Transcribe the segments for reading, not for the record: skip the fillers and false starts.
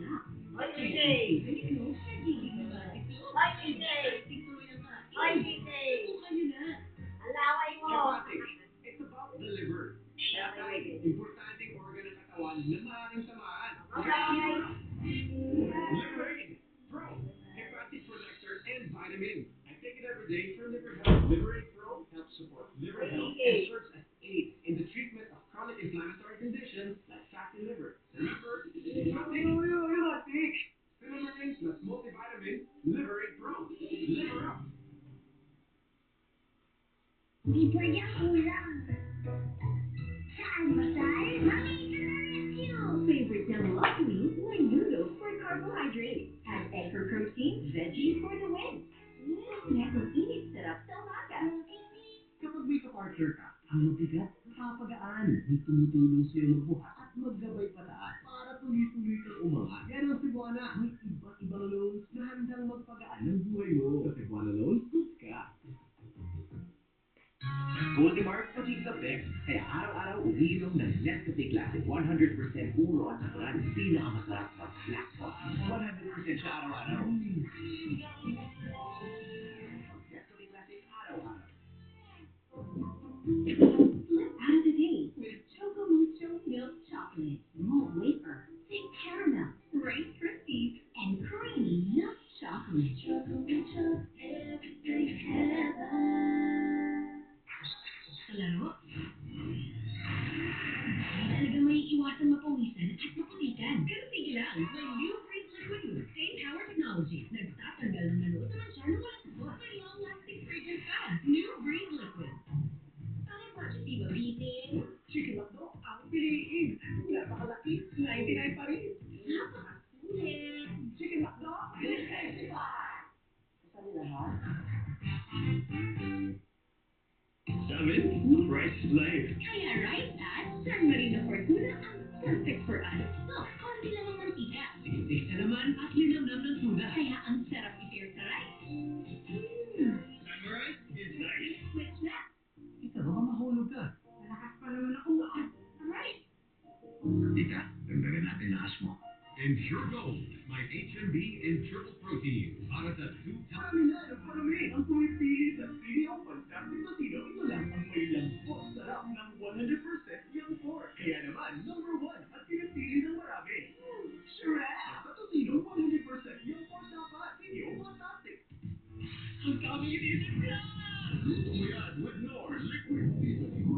Hi, TJ! Hi, TJ! Hi, TJ! Ang laway mo! Hepatic. It's about the liver. Kaya tayo, importanteng organ ng katawan na maaaring tamaan. Bye-bye! Liverade Pro, hepatic protector and vitamin. I take it every day for liver health. Liverade Pro helps support liver health and serves as aid in the treatment of chronic inflammatory conditions like fatty liver. Remember, hepatic. Silymarin plus multivitamin, Liverade Pro. Liver up. Di pa niya kulang. Sa almusal, mami ito na rescue! Favorite ng Lucky, my noodles for carbohydrate. Add egg for protein, veggies for the win. Netong init sarap sa umaga. Kapag may kapartner ka, ang mabigat, napapagaan. May tumutulong sa'yo magbuhat at maggabay pataas para tuloy-tuloy kang umangat. Yan ang Cebuana. May iba't ibang loans na handang magpagaan ng buhay mo. Sa Cebuana Loans, good ka. Goldie Mark pati sa Bex. Kaya araw-araw umiinom ng Nescafe Classic 100% puro at natural. Pinakamasarap sa black coffee. 100% siya araw-araw. Nescafe Classic araw-araw. Flip out of the day with Choco Mucho Milk Chocolate, malt wafer, thick caramel, Rice Krispies, and creamy milk chocolate. Choco Mucho, everything heaven. Kalaro? Talagang may iwasang mapawisan at maputikan. Pero sige lang, may new Breeze Liquid with stain power technology. Nagtatanggal ng nano sa mancha na walang sabon. May long-lasting fragrance pa. New Breeze Liquid. Para budget di ba, Biting? Chicken hotdog ang piliin. Napakalaki, 99 pa rin. Napakasulit. Chicken hotdog, 365. Sabi lahat? 7. Rice is life. Kaya rice at San Marino Fortuna ang perfect for us. Look, konti lang ang mantika. Tiksik na naman at linamnam ng tuna. Kaya ang sarap i-pair sa rice. Sunrise is life. Switch na. Ika, baka mahulog ka. Malakas pa naman ako. Alright. Ika, dagdagan natin lakas mo. Ensure Gold, may HMB and triple protein para sa 2 times. Marami na ng parami ang pumipili sa Siniang Fantastic Totino. Ito lang ang may lambot sarap ng 100% young pork. Kaya naman, number 1 at pinipili ng marami. Shrek! Sa Totino, 100% young pork dapat. Sinyo, fantastic. Ang kami-inisip ka! Luto mo yan with Knorr Liquid Seasoning.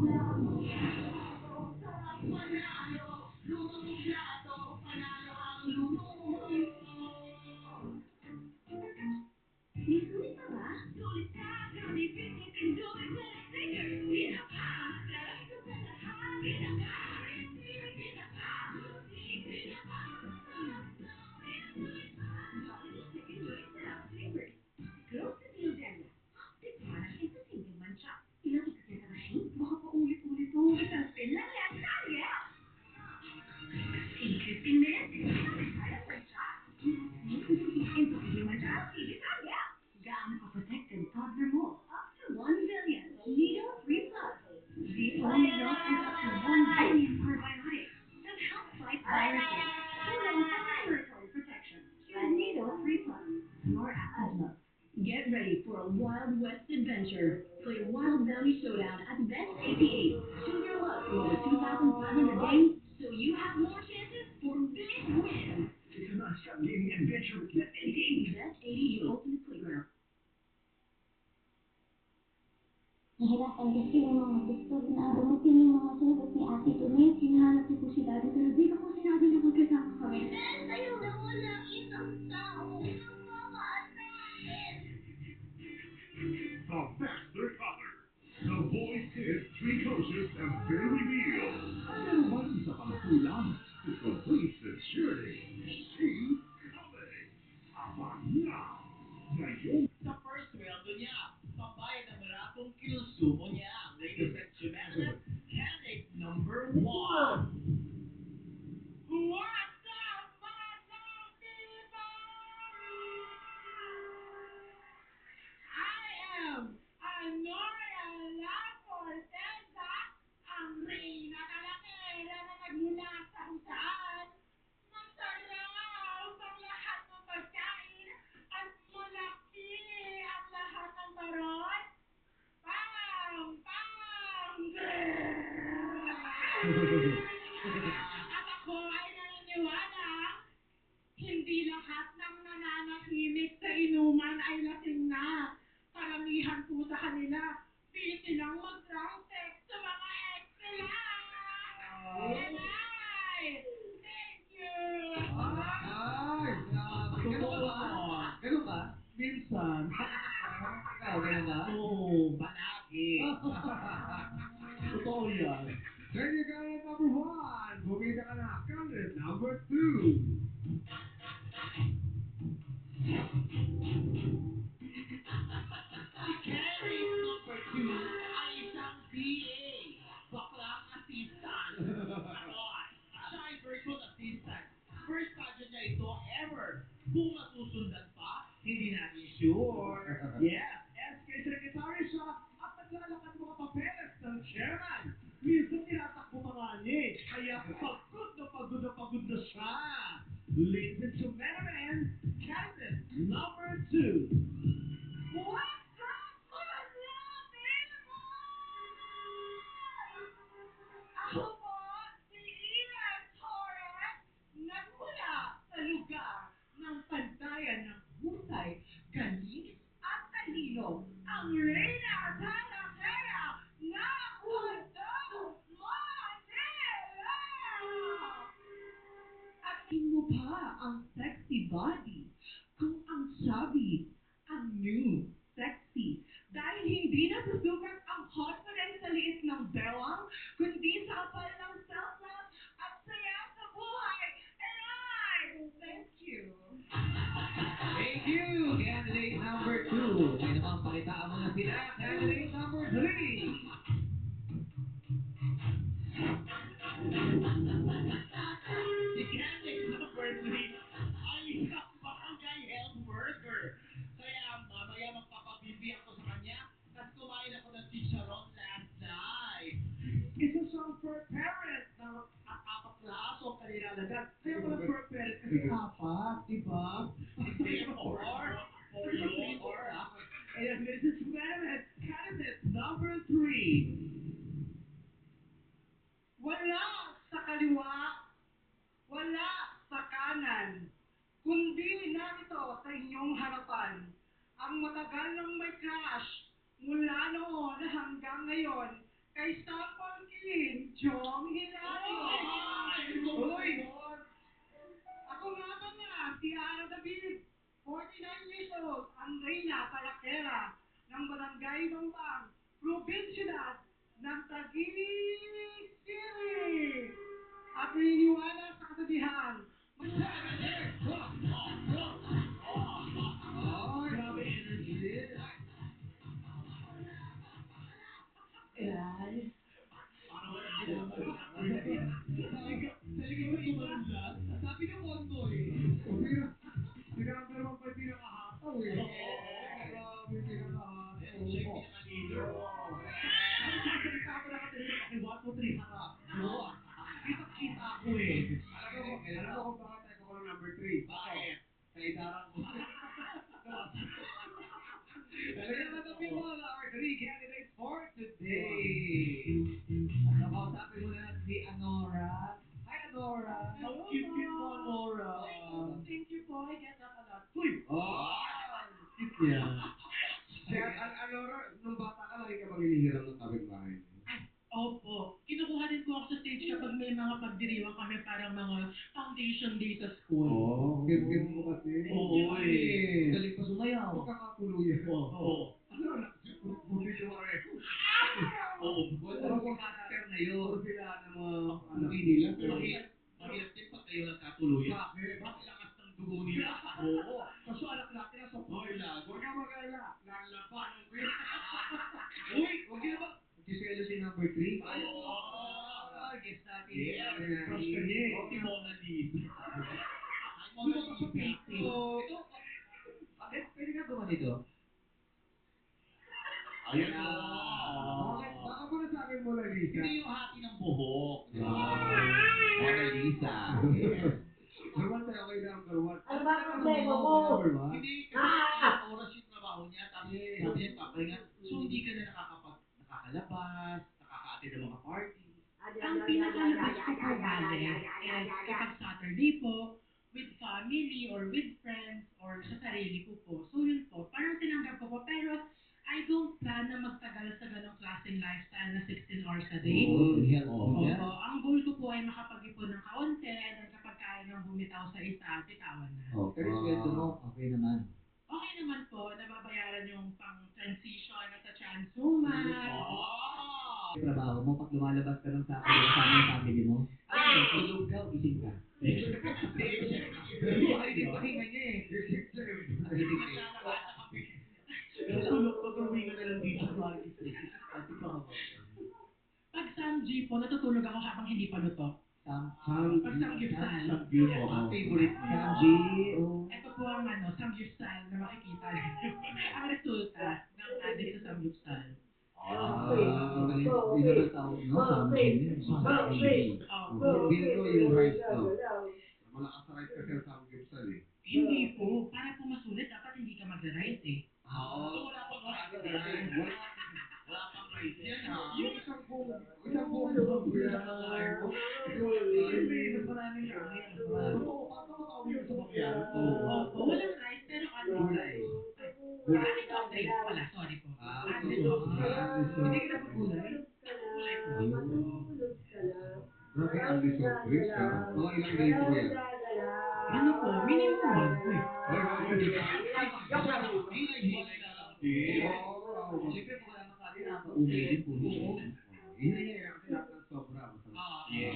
May sulit pa ba? Sulit ka, grabe, pitik, enjoy, sticker. Pinaka, sarap ko sa lahat. Pinaka, pinaka, pinaka. Jollibee Stick Enjoy sarap flavors. Close to Philadelphia. Tikman ang entertaining mancha. Ilang ikot yan sa machine? Baka paulit-ulit to. Isang spin lang yan, kaya. In 15 minutes, satisfying mancha. Entertaining mancha, hindi kaya. Gaano ka-protected toddler mo? Up to 1 billion. Nido 3 Plus. The only milk with up to 1 billion probiotics that help fight viruses. Full of respiratory protection. Choose Nido 3 Plus. Your apple milk. Get ready for a Wild West adventure. Play Wild Valley Showdown at Best 88. Choose your luck from over 2,500 games, so you have more chances for big wins. It's a non-stop gaming adventure with Best 88. Best 88 Ultimate Playground. Nahirapan kasi may mga doktor na gamutin yung mga sugat ni Ate Tonet. Hinahanap niyo po si Daddy pero di ko po sinabi na magkasama kami. Dahil sa'yo nawala isang tao ng mga anak. The best there's other. The Voice Kids, Three Coaches, and Very Meal. Pero bago sa pangkulang, to complete the journey, she's coming. About now, ngayon. Sa first sweldo niya, pambayad ng maratong kinonsumo niya. Ladies and gentlemen, candidate number 1. Who are At ako ay naniniwala, hindi lahat ng nananahimik sa inuman ay lasing na. Karamihan po sa kanila, busy lang mag-drunk text sa mga ex nila. And thank you! Ay, grabe. Ganun ka ba? Ganun ka? Minsan. Ikaw, ganun ka? Oo, palagi. Totoo yan. Thank you, candidate number 1. Bumida ka na. Candidate number 2. Candidate number 2 ay isang BA. Baklang assistant. Ganon. Siya ay virtual assistant. First pageant niya ito ever. Kung masusundan pa, hindi natin sure. Yes, SK Secretary siya at naglalakad mga papeles ng chairman. Minsan tinatakbo pa nga niya eh. Kaya pagod na siya. Ladies and gentlemen, candidate number 2. What's up, mga Pilipino? Ako po, si Ian Torres, nagmula sa lugar ng pantayan ng husay, galing at talino, ang Reyna Tarakera ng Tondo, Manila! At mo pa ang sexy body, kung ang chubby, ang new, sexy. Dahil hindi na susukat ang confidence sa liit ng bewang, kundi sa kapal ng self-love at saya sa buhay. And thank you. Thank you, candidate number 2. May naman pakitaan mo na sila, candidate number 3. Si candidate number 3 ay isang barangay health worker. Kaya mamaya magpapabibi ako sa kanya kasi kumain ako ng chicharon last night. Isa siyang fur parent at 4 na aso ang kanilalagan. Kaya pala fur parent kasi 4, di ba? Hindi, 4. For you, or... Ayan, ladies and gentlemen, candidate number 3. Wala sa kaliwa, wala sa kanan, kundi narito sa inyong harapan, ang matagal nang may crush mula noon hanggang ngayon kay Sample King Jong Hilario. Uy! Ako nga pala, si Ana David, 49 years old, ang Reyna Tarakera ng Barangay Bambang, Provincialidad ng Taguig City. At naniniwala sa kasabihan, Grabe energy din. Ay, Parang wala ginagawa ng number 3. Sa likod ko tumarulas. Sabi ng kondo eh. Si number 1 pa yung pinakahataw eh. Grabe yung pinakahataw. Siya yung pinaka-leader. Ang sasalita ako nakatulog ako kay 1, 2, 3 harap. Oo. Kita-kita ako eh. Alam mo kung bakit tayo ko ng number 3? Bakit? Sa idarang ko. Talaga naman ang people of our 3 candidates for today. At nakausapin mo na si Anora. Hi, Anora. Ang cute mo, Nora. thank you po, I get that a lot. Uy! Oh, Cute niya. Alora, nung bata ka, lagi ka bang hinihiram ng kapitbahay? Opo. Kinukuha din po ako sa stage kapag may mga pagdiriwang kami para mga foundation day sa school. Cute mo kasi. Oo eh. galing pa sumayaw. Pagkakatuluyan. Oo. Ano, buti nyo pareho. Oo. Wala si character na yun. Puro sila ng mga anak nila. Mahirap din pag kayo nagkatuluyan. Bakit? Bakit lakas ng dugo nila? Oo. Kaso anak natin nasa Poyla. Huwag kang mag-alala. Lalabanan ko yun. Uy! Huwag niyo ba? Giselo si number 3. Oo. Guess natin. Yes. Crush ka niya eh. Si Mona Lisa. Ay, Mona Lisa. Ito. Bakit? Pwede ka gumanito? Ayun Ah. o. Bakit? Baka mo na sa akin mo na, Lisa. Hindi yung hati ng buhok. Mona Lisa. Naman tayo kay number 1. Ano ba ang problema mo? Number 1? Hindi, kasi ilang oras yung trabaho niya, tapos sabi niya papahinga. So hindi ka na nakakalabas, nakaka-attend ng mga party. Adi Ang ang pinaka-labas ko po bale is kapag Saturday po, with family or with friends or sa sarili ko po. So yun po, parang tinanggap ko po. Pero I don't plan na magtagal sa ganong klaseng lifestyle na 16 hours a day. Opo, ang goal ko po ay makapag-ipon ng kaunti and then kapag kaya nang bumitaw sa isa, bitawan na. Pero yung sweldo mo, okay naman. Okay naman po, nababayaran yung pang-transition at sa transhuman. Yung trabaho mo, pag lumalabas ka ng Saturday kasama yung family mo, ay, tulog ka, gising ka. Ay, di pahinga niya eh. Tutulungan na lang dito sa market. Pag Samji po, natutulog ako habang hindi pa luto. Pag Samgyupsal. Ang favorite mo. Samji, Ito po ang Samgyupsal na makikita niyo. Ang resulta ng adik sa Samgyupsal. Yun naman tawag, no? Samji. Feel ko yung rice ko. Malakas na rice kasi ang samgyupsal eh. Hindi po. Para po masulit, dapat hindi ka mag-rice eh. So wala pang rice yan. Wala pang rice yan ha. Yung isang buong baboy na kakain mo. Hindi, mas maraming kanin. Oo, paano ko tawag sa bakyan? Oo. Walang rice, pero Gulay. Added of drinks pala, sorry po. Added of drinks. Hindi ka nagpagulay? Gulay po. Grabe ang resort drinks ha. Mga ilang day ko yan. Ano po, minimum 1 week. Siyempre, pag wala makali, nakaka-umay din po. Hindi niya kasi lahat ng sobra. Yes.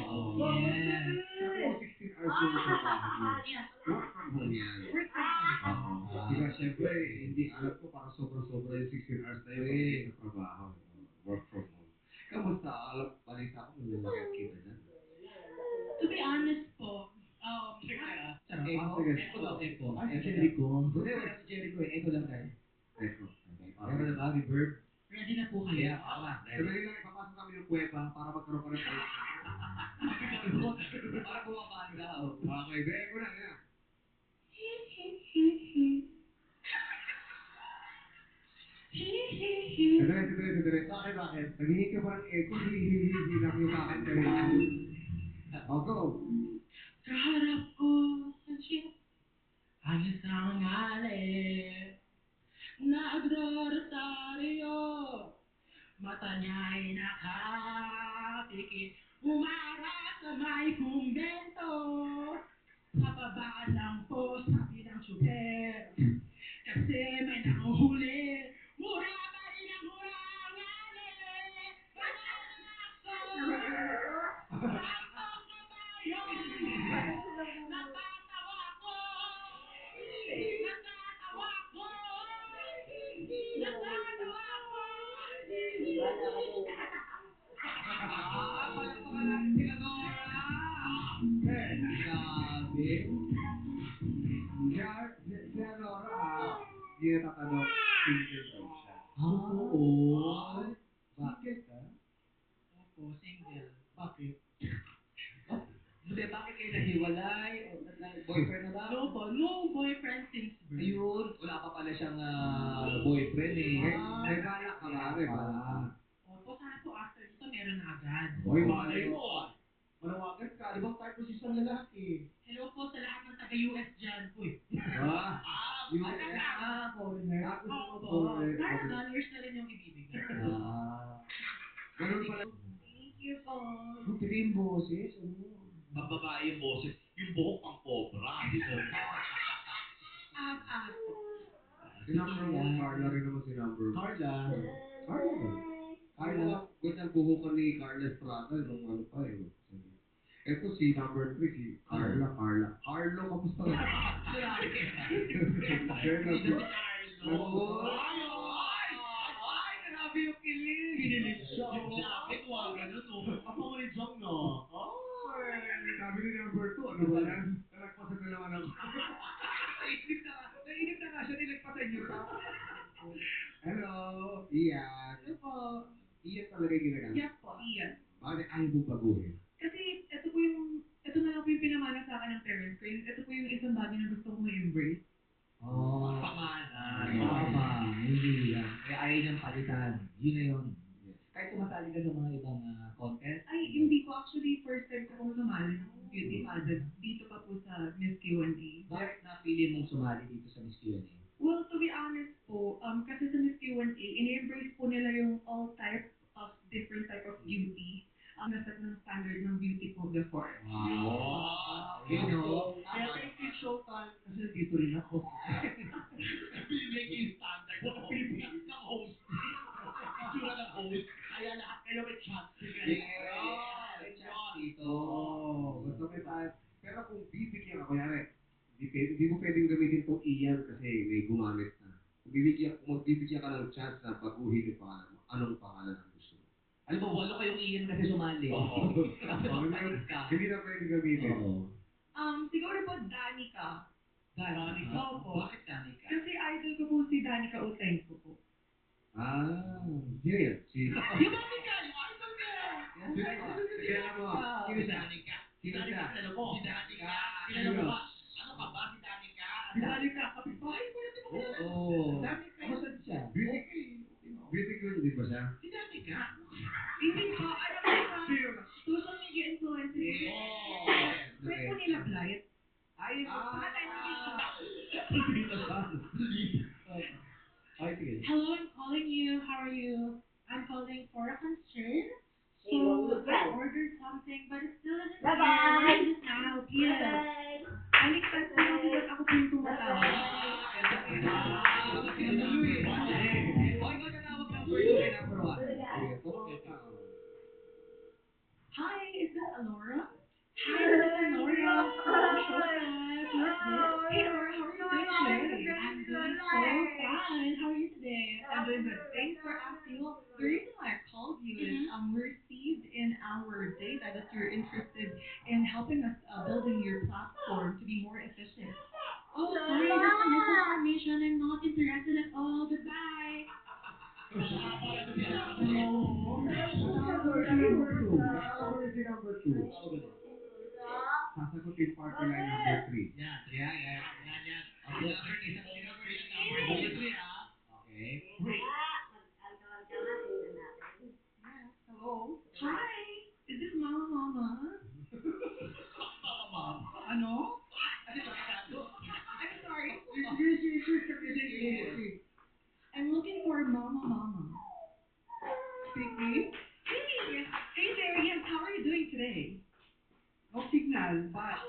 Kasi 16 hours yung trabaho mo. Yes. Work from home yan. Work from home. Diba, syempre, hindi alam ko para sobra-sobra yung 16 hours na yun sa trabaho. Work from home. Kamusta? Alam, balita ko, may lalaki at kita dyan. To be honest po, Echo daw, Echo. Ay, si Jericho. Hindi, wala si Jericho eh. Echo lang tayo. Echo. Meron na ba, reverb? ready na po kayo. Kaya, tama. Sandali lang, ipapasok kami ng kuweba para magkaroon ka ng place. Para bumabanda. Okay, de, echo na, yan. Sandali. Bakit? Naghihingi ka pa ng echo, hihihihi lang yung bakit ka rin. Oh, go. Kaharap ko sa jeep, ang isang alip, nagro-rosaryo, mata niya'y nakapikit, umara sa may kumbento, kapabaan lang po sabi ng tsuper, kasi may nakuhuli, mura pa rin ang mura ang alip, Si Nora, hindi na tatanong, single daw siya. Oo. Bakit ka? Opo, single. Bakit? Hindi, bakit kayo nahiwalay? O, boyfriend na ba? No po, no boyfriend since birth. Ayun, wala pa pala siyang boyfriend eh. May balak ka ba? May balak. Opo, sana po after nito meron na agad. Hoy, malay mo. Manawagan ka, ibang type kasi isang lalaki. Hello po sa lahat ng taga-US dyan. Uy. Foreigner. Opo. Para dollars na rin yung ibibigay. Ganun pala. Thank you po. Pili yung boses. Bababae yung boses, yung buhok pang cobra, di ba? Si number one, Carla rin naman si number one. Carla. Carla, ganyang buhukan ni Carla Estrada, nung ano pa eh. Ito si number 3, si Carla. Carlo, kamusta ka? Ay, grabe yung kilig. Kinilig siya. Yung jacket, wag ganun, no? Ako mo ni Jong, no? Sabi ni number 2, ano ba yan? Nalagpasan na naman ako. Nainip na nga siya, nilagpasan niyo pa. Hello, Ian. Hello po. Ian talaga yung ginagamit. Yes po, Ian. Bakit ayaw mo baguhin? Kasi ito na lang po yung pinamana sa akin ng parents ko. Ito po yung isang bagay na gusto kong ma-embrace. Pangalan. Tama. Hindi yan. Kaya ayaw niyang palitan. Yun na yun. Kahit Kahit sumasali ka sa mga ibang contest? Ay, hindi po. Actually, first time ko pong sumali ng beauty pageant dito pa po sa Miss Q&A. Bakit napili mong sumali dito sa Miss Q&A? Well, to be honest po, kasi sa Miss Q&A, in-embrace po nila yung all type of different type of beauty. Naset ng standard ng beauty po before. Wow! You know, kaya pinipili showtime kasi dito rin ako. Pinimake yung standard. Wala pinipilit ng host. Itsura ng host. Kaya lahat kayo may chance. Dito. Gusto kita. Pero kung bibigyan ka, kunyari, hindi mo pwedeng gamitin itong iyan kasi may gumamit na. Kung magbibigyan ka ng chance na baguhin yung pangalan mo, anong pangalan ang gusto mo? Alam mo, walo kayong iyan kasi sumali. Oo. Papalit ka. Hindi na pwedeng gamitin. Oo. Siguro po Danica. Danica. Opo. Bakit Danica? Kasi idol ko po si Danica Utenco po. Sino yan? Yung mami ka, yung idol ka. Kilala mo. Sino siya? Si Danica, kilala mo. Si Danica, kilala mo ba? Ano ka ba, si Danica? Si Danica, kapitbahay ko na di ba kilala? Oo. Danica. Kamusta siya? Beauty queen din ba siya? Si Danica. Hindi po, alam mo sa social media influencer. Friend po nila Blight. Ay, Mga television. Dito siya. Ay, sige. Hello, I'm calling you. How are you? I'm calling for a concern. So, I ordered something, but it's still in the Bye-bye. Where is it now? Yes. Ay, ligtas po kasi ba't ako po yung tumatawag? Number one. Hi, is this Alora? Hi, this is Alora from Showtime. Hey, Alora, how are you doing today? I'm doing so fine. How are you today? I'm doing good. Thanks for asking. Well, the reason why I called you is we received in our data that you're interested in helping us building your platform to be more efficient. Oh, sorry, that's a misinformation. I'm not interested at all. Goodbye. Number two. Sasagutin partner line number 3. Yan. Okay. Okay. Wait. Hello. Hi. Is this Mama? Ano? I'm sorry. I'm looking for Mama. Speaking. Hey there. Yes. How are you doing today? No signal. Bye.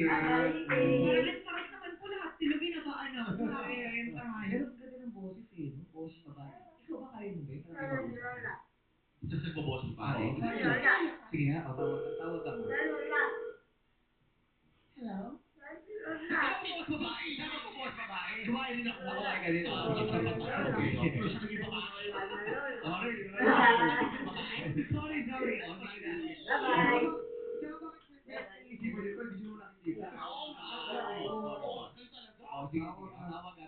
Parang ang sakit naman po lahat. Silugin na ba anak? Ayun, tayo. Pero ang ganda ng boses eh, no? Boses babae. Ikaw ba kaya mo ba? Parang ibang Just nagbabos pa pare. Oo. Sige nga, tawag ka mo. Hello? Nagbabos babae. Kumain din ako. Ako ay ganito. Pero siya naging babae. Sorry. Bye-bye. Tsaka bakit may isipan nito? Hindi nyo nakikita. Sige. Tawag ka.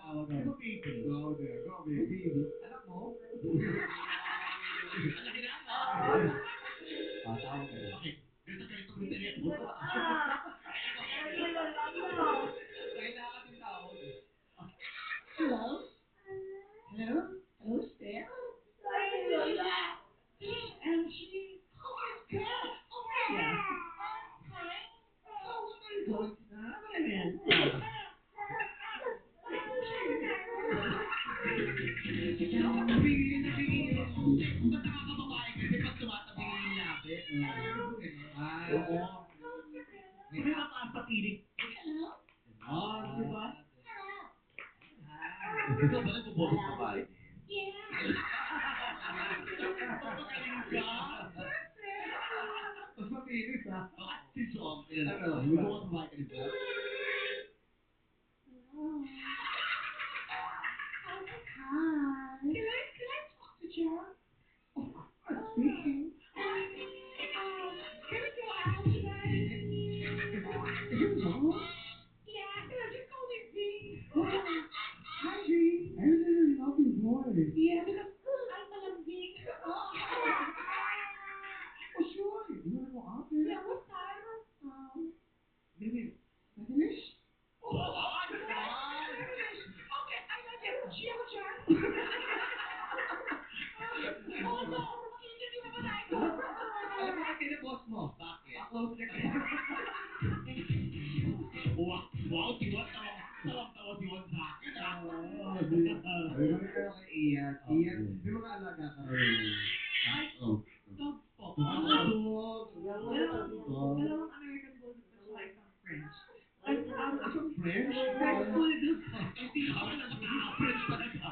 Ano ba baby? Go there. Go baby. Anak mo? Ang laki na. Tawag ka na. Okay. Ganito internet mo. Kailangan din tawag. Hello? Hello? Hello, Steph? LG? Oh my God! Oh my God! Hi! Oh, what are you going to do? What are you doing? Ba't nakakababae kasi pag tumatabi yung lapit? Oo. May mataas pa tinig. Hello? Di ba? Hello? Ikaw ba nagbuboses babae din? Yeah! Magaling ka. Mas mapinis ha. At si Jom, kilala ko. Ano? Nagbuboses babae ka din ba? Hello? Oh, hi! Can I talk to John? Of course, speaking. Can we go out tonight? Is your mom? Yeah, just call me Z. Hi, V. I really love your voice. Yeah, because I'm malambing. Oh, sure. You wanna go out there? Yeah, what time? Maybe 7-ish? Oh, okay, I like it. Jim na boss mo. Bakit? Pa-close ka kaya. Wow, si Juan, tawang-tawa si Juan sa akin, ah. Balik tayo kay Ian. Ian, may mga alaga ka rin. Dogs po. Dogs. Dalawang American Bulldog at saka isang French. Isang French? French Bulldog po. Hindi ako nag-French talaga.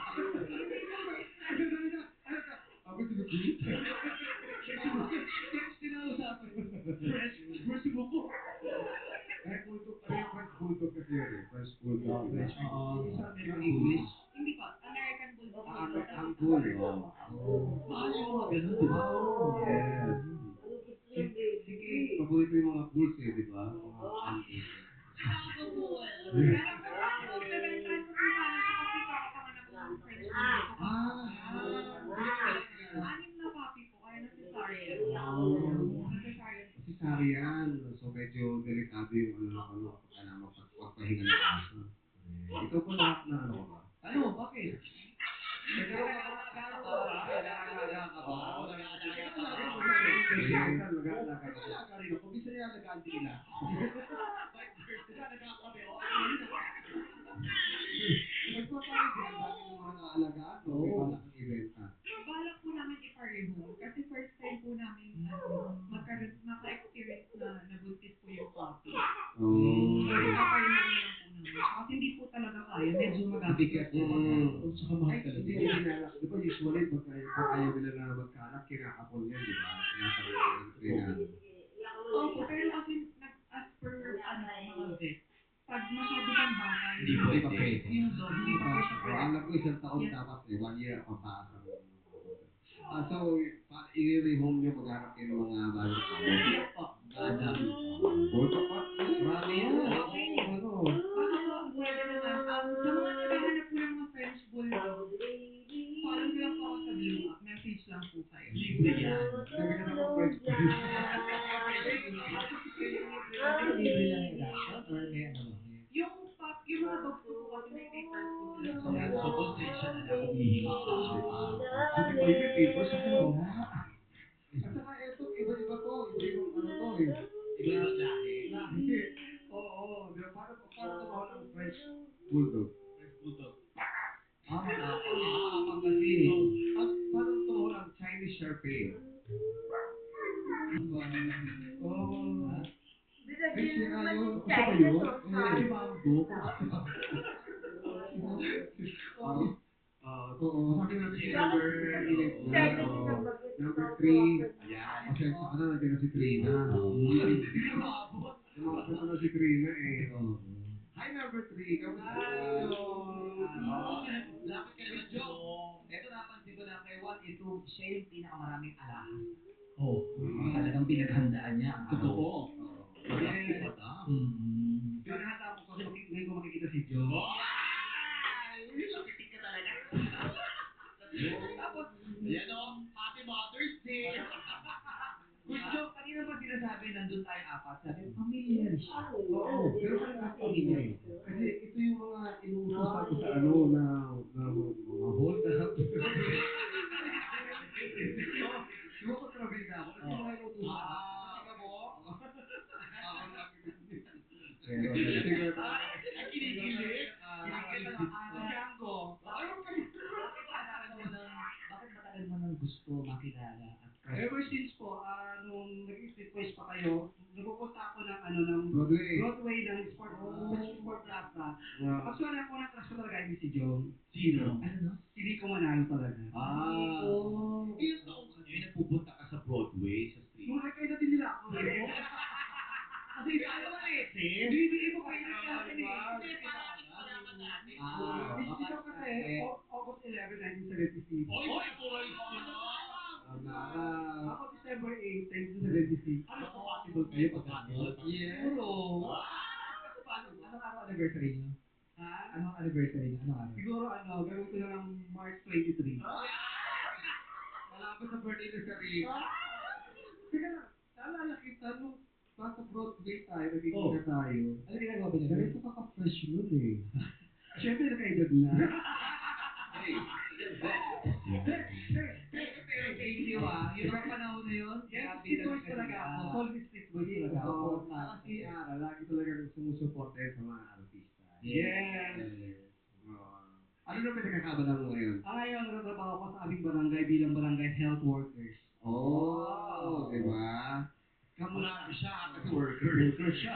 Ako si Lucky. French din ang usapan. French buko. Bulldog. Ano yung French Bulldog kasi yun eh? French Bulldog. French. Yung sa Yung English. Hindi po. American Bulldog. Ang cool. Mahal yung mga ganun, di ba? Yes. Sige, paborito yung mga bulls eh, di ba? Mga antique. Pero kung bebentahan ko po sana siya kasi kakapanganak ko ng French Bulldog ko. Anim na puppy po. Kaya na cesarean. Na-cesarean po. Cesarean. So medyo delikado yung kapag magpahinga ng aso. Ikaw po na ano ka ba? Ano? Bakit? Nag-aalaga ka ba? Nag-aalaga ka ba? Oo, nag-aalaga ka ba? Nag-aalaga rin ako. Bisa nilaalagaan din nila. Nagkakabe, oh. Nagpapalit din ang dami ng mga nakaalagaan. No? May balak ang ibenta. Balak po namin ipareho. Kasi first time po namin maka-experience na nabuntis po yung puppy. So, ipapareho na lang po namin. Kasi hindi po talaga kaya. Medyo Mabigat magabigat po. yan. Tsaka mahal Ay, talaga. hindi nila hinalak. Di ba usually, pag ayaw nila na magkanak, kinakapon yan, di ba? Kinakapon. Opo, pero kasi as per mga vet, pag masyado kang bata, Hindi pwede. yung dog, hindi pa po siya pwede. Alam ko isang taon dapat 1 year ang taas ang so, i-rehome nyo maghanap kayo ng mga bagong tao. Yes po. Adam. Bulldog pa? Marami yan. Ano? Baka po, pwede naman. Sa mga naghahanap po ng mga French Bulldog, follow nyo lang po ako sa Blue App. Message lang po kayo. Libre yan. Sabi ka naman French Libre lang yung adoption or may ano ba? Yung mga dogs po kasi may papers po sila. So, concession na lang humihingi ka. Hindi pa yung papers ako. At saka ito, iba-iba to. Iba-ibang ano to eh. Ibang lahi. Oo. Di ba? Paano tumawa ng French Bulldog? French Bulldog. Makakapang kasi. Paano tumawa ng Chinese Sharpei? Ay, sira yun. Gusto ba yun? Si Mambo. Oo. Sabi natin si number 11 na. Number 3. Ayan. Pasensya ka na, nandiyan na si Trina. Hindi na maabot. Lumakad na si Trina eh. Hi, number 3. Kamusta? Lapit ka naman, Joe. Ito napansin ko na kay Juan, ito siya yung pinakamaraming alahas. Oh. Talagang pinaghandaan niya. Totoo. Yes. Pinahata ko kasi ngayon ko makikita si Joe. Lapitin ka talaga. Tapos, ayan o, Happy Mother's Day. Kuya Joe, kanina ba sinasabi nandun tayo apat? Sabi, familiar siya. Oo, pero parang pamilya eh. Kasi ito yung mga inuutosan ko sa ano na mga hold up. Di ba kontrabida ako? Ito yung mga inuutosan ko. Tika mo? Pero, siguro Ay, kinikilig. Django. Bakit matagal mo nang gusto makilala at Ever since po, nung nag-streetwise pa kayo, nagpupunta ako ng Broadway. Broadway ng Sport Plaza. Actually, ako ng crush ko talaga ay si John. Sino? ano no? Si Rico Manalo talaga. Ilang taong ka nyo nagpupunta ka sa Broadway, sa street? Nung kayo na din nila ako. Kasi paano malitin? Hindi ko kayo sa akin eh. Hindi, parang wala ka dati. Ito kasi, August 11, 1976. Oy, may boys nyo! Ako December 8, 1976. Ano po possible kayo pagkakataon? Yes. Siguro, Anong araw anniversary niyo? Anong anniversary niyo? Anong araw? siguro gagawin ko na ng March 23. Malapit sa birthday na sa Rick. Teka lang, naalala kita nung nasa Broadway tayo, nagkikita tayo. Ano ginagawa ba niya? Ganito ka ka-fresh nun eh. Siyempre, nakaedad na. Hey, the best. Pero Thank you Yung mga panahon na yun. Yes, Street Boys talaga ako. Solid Street Boys talaga ako. Saka si Ara, lagi talagang sumusuporta yun sa mga artista. Yes. Ano na pinagkakabala mo ngayon? Ngayon, nagtatrabaho ko sa aming barangay bilang barangay health workers. Di ba? Marami siya kasi worker. Worker siya.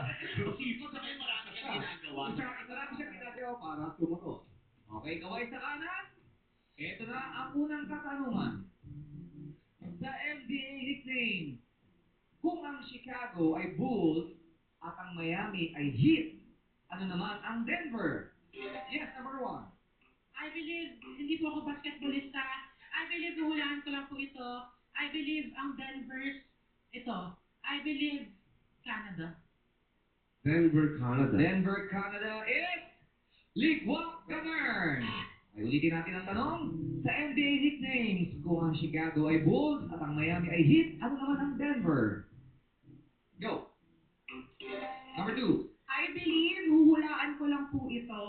Sipag sa may marami kang ginagawa. Marami siya ginagawa para sumagot. Okay, kaway sa kanan. Ito na ang unang katanungan. Sa NBA nickname, kung ang Chicago ay Bulls at ang Miami ay Heat, ano naman ang Denver? Yes, number 1. I believe, hindi po ako basketballista. I believe, huhulaan ko lang po ito. I believe ang Denver's, ito. I believe Canada. Denver, Canada. Denver, Canada is Likwak Ganern. Ay, ulitin natin ang tanong. Sa NBA nicknames, kung ang Chicago ay Bulls at ang Miami ay Heat, ano naman ang Denver? Go. Number 2. I believe, huhulaan ko lang po ito.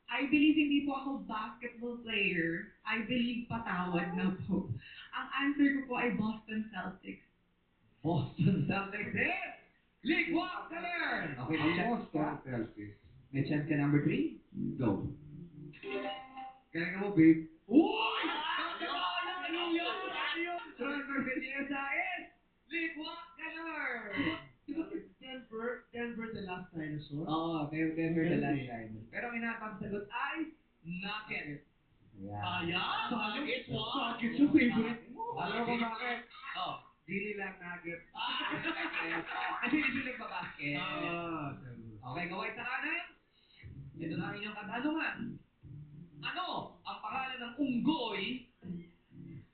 I believe hindi po ako basketball player. I believe patawad na po. Ang answer ko po ay Boston Celtics. Boston Celtics is Likwak Ganern. Okay, Boston Celtics. may chance ka number 3? Go. Kaya ka mo, babe. Uy! Ano yun? Transfer belleza is Likwak Ganern. Denver the last dinosaur. Oo, Denver the last time. Pero ang inatang sagot ay Nuggets. Sayang. Nuggets, wow. Nuggets yung favorite mo. Alam ko bakit? Oh, Dili lang Nuggets. kasi hindi nagbabasket. Okay, gaway sa kanan. Ito na ang inyong katanungan. Ano ang pangalan ng unggoy?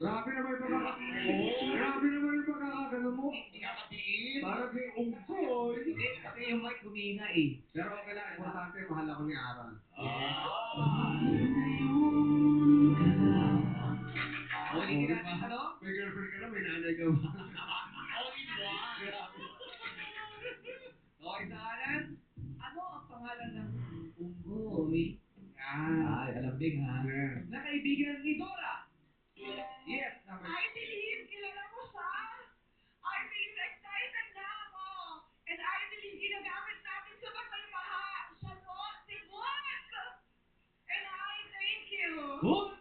Grabe naman yung pagkakagano mo. Hindi ka katiin. Parang kay Ungkoy. Hindi, kasi yung mic humina eh. Pero okay lang, importante, mahal ako ni Aaron. Ulitin natin ano? May girlfriend ka na, may nanay ka ba? All in one. Okay, sa kanan. Ano ang pangalan ng unggoy? Yan. Ay, alambing ha. Yes. Na kaibigan ni Dora. Yes, number I believe, kilala mo siya. I believe, excited na ako. And I believe, ginagamit natin sa Batay Maha. Siya po, si Juan. And I thank you. Hoy!